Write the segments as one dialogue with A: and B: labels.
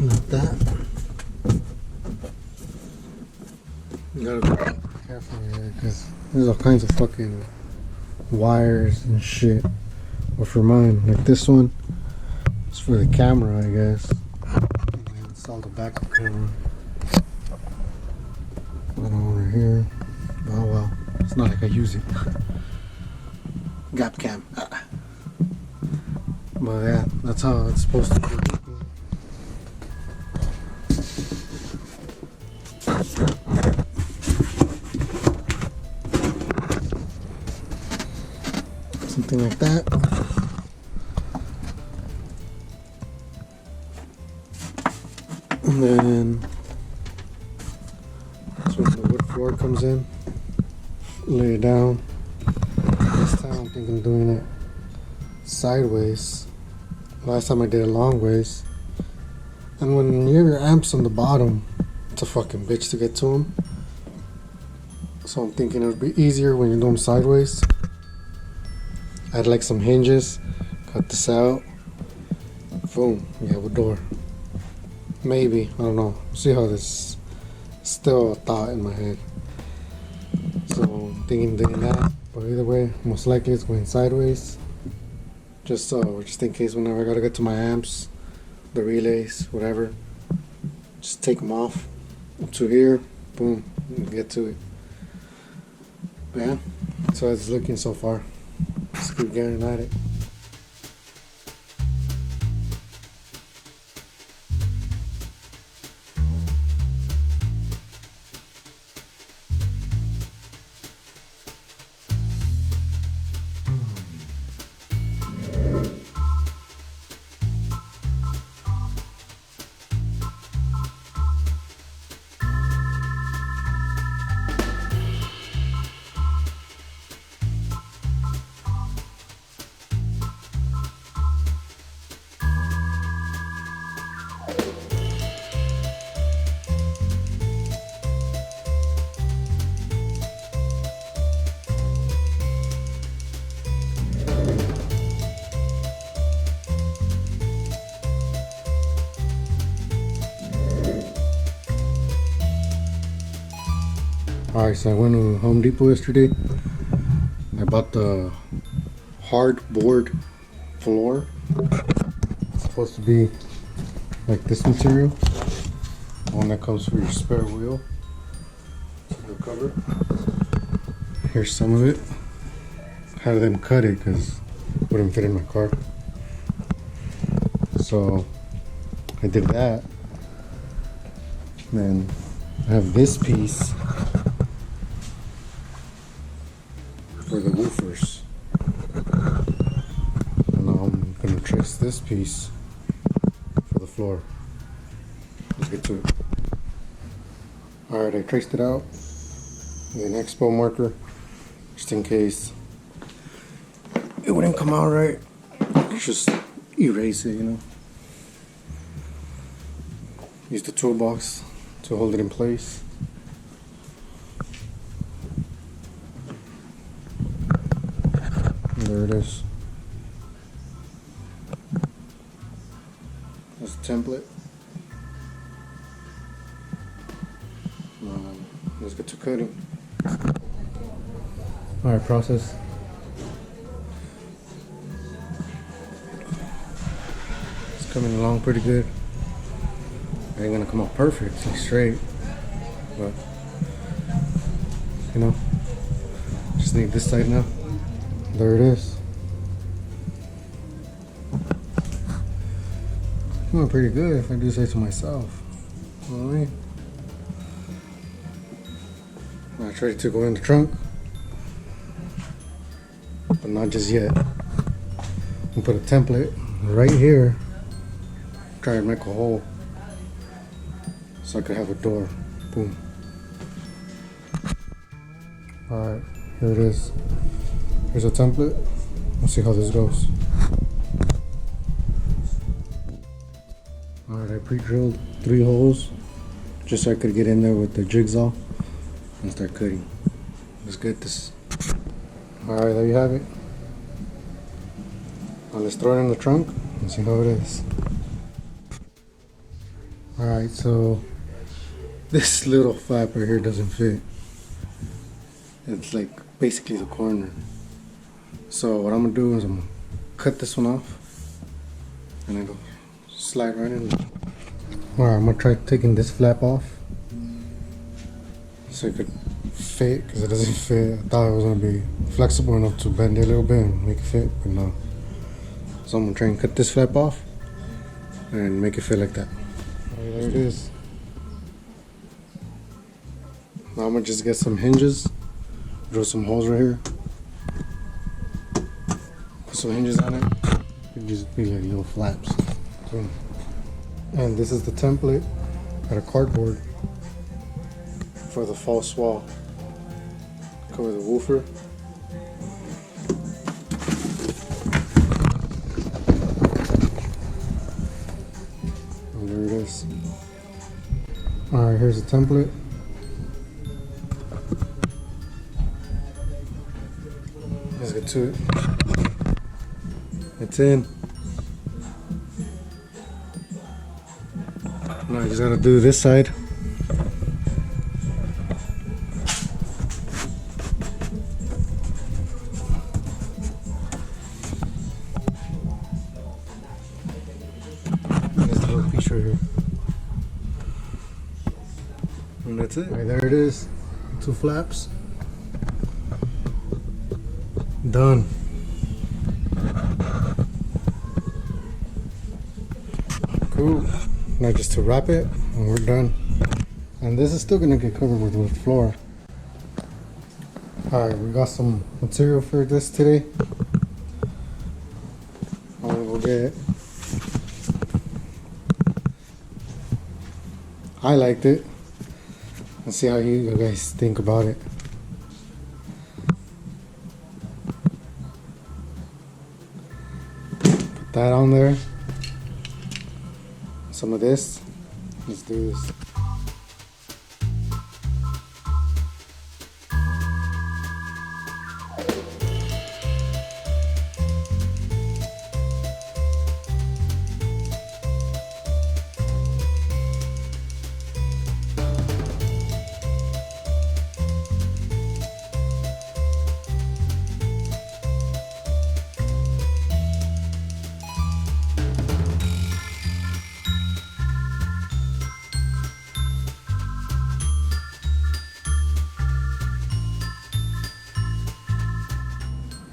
A: Like that. You gotta be careful here because there's all kinds of fucking wires and shit. Or for mine, like this one, it's for the camera, I guess. I installed a backup camera. One over here. Oh well, it's not like I use it. Gap cam. But yeah, that's how it's supposed to be. Something like that. And then that's when the wood floor comes in. Lay it down. This time I'm thinking of doing it sideways. Last time I did it long ways. And when you have your amps on the bottom, it's a fucking bitch to get to them. So I'm thinking it would be easier when you do them sideways. Add like some hinges, cut this out, boom, you have a door. Maybe, I don't know. See how this is still a thought in my head. So I'm thinking doing that, but either way, most likely it's going sideways. Just in case whenever I gotta get to my amps, the relays, whatever, just take them off up to here, boom, and get to it. But yeah, that's how it's looking so far. Just keep getting at it. Alright, so I went to Home Depot yesterday. I bought the hardboard floor. It's supposed to be like this material. The one that comes for your spare wheel. Your cover. Here's some of it. Had them cut it because it wouldn't fit in my car. So I did that. Then I have this piece for the woofers. And now I'm gonna trace this piece for the floor. Let's get to it. Alright, I traced it out with an expo marker just in case it wouldn't come out right. Just erase it, you know. Use the toolbox to hold it in place. There it is. That's the template. Let's get to cutting. Alright, process. It's coming along pretty good. It ain't gonna come out perfect, straight, but you know, just need this side now. There it is. Coming pretty good if I do say so myself. You know what I mean? Now it's ready to go in the trunk, but not just yet. We'll put a template right here. Try and make a hole so I could have a door. Boom. Alright, here it is. Here's a template. Let's see how this goes. Alright, I pre-drilled 3 holes just so I could get in there with the jigsaw and start cutting. Let's get this. Alright, there you have it. Now let's throw it in the trunk and see how it is. Alright, so this little flap right here doesn't fit. It's like basically the corner. So what I'm gonna do is I'm gonna cut this one off and it'll slide right in. Alright, I'm gonna try taking this flap off so it could fit, because it doesn't fit. I thought it was gonna be flexible enough to bend it a little bit and make it fit, but no. So I'm gonna try and cut this flap off and make it fit like that. Alright, there it is. Now I'm gonna just get some hinges, drill some holes right here, put some hinges on it. It'd just be like little flaps. So, and this is the template out of cardboard for the false wall. Cover the woofer. And there it is. Alright, here's the template. Let's get to it. It's in. Now I just gotta do this side. This little piece right here. And that's it. Right, there it is. 2 flaps. Done. Cool. Now just to wrap it and we're done. And this is still gonna get covered with wood floor. Alright, we got some material for this today. I'm gonna go get it. I liked it. Let's see how you guys think about it. Put that on there. Some of this. Let's do this.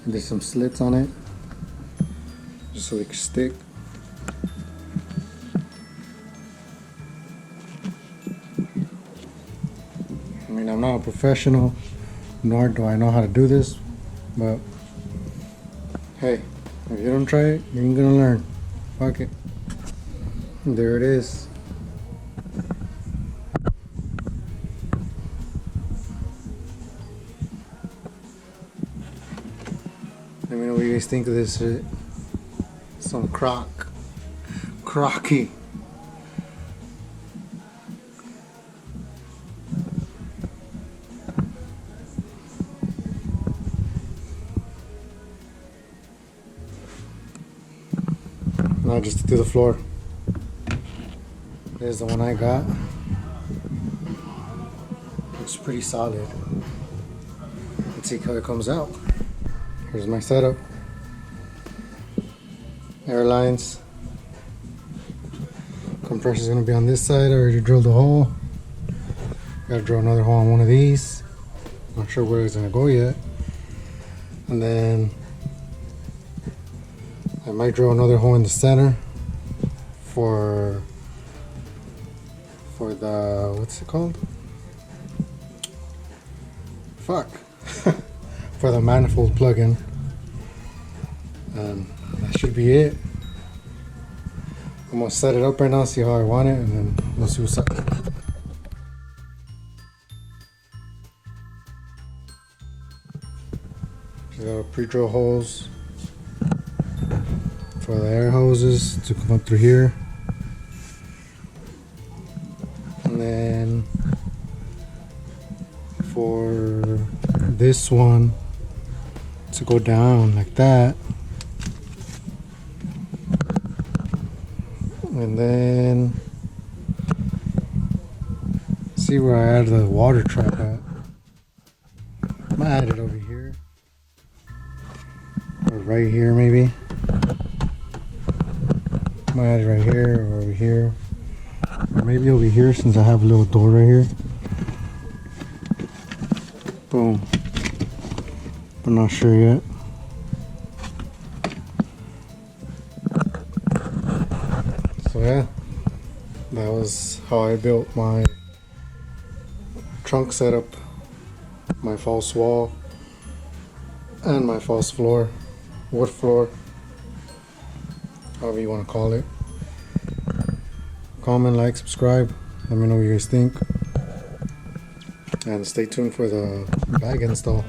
A: There's some slits on it, just so they can stick. I mean, I'm not a professional, nor do I know how to do this, but hey, if you don't try it, you ain't gonna learn. Fuck it. There it is. Let me know what you guys think of this shit. Some crocky. Now just to do the floor. There's the one I got. Looks pretty solid. Let's see how it comes out. Here's my setup. Airlines. Compressor's gonna be on this side. I already drilled a hole. Gotta drill another hole on one of these. Not sure where it's gonna go yet. And then I might drill another hole in the center for the, what's it called? Fuck. For the manifold plug-in. And that should be it. I'm gonna set it up right now, see how I want it, and then we'll see what's up. Just got pre-drill holes for the air hoses to come up through here. And then for this one to go down like that. And then see where I add the water trap at. I'm gonna add it over here. Or right here maybe. I'm gonna add it right here or over here. Or maybe over here since I have a little door right here. Boom. I'm not sure yet. So yeah, that was how I built my trunk setup, my false wall, and my false floor, wood floor, however you want to call it. Comment, like, subscribe, let me know what you guys think, and stay tuned for the bag install.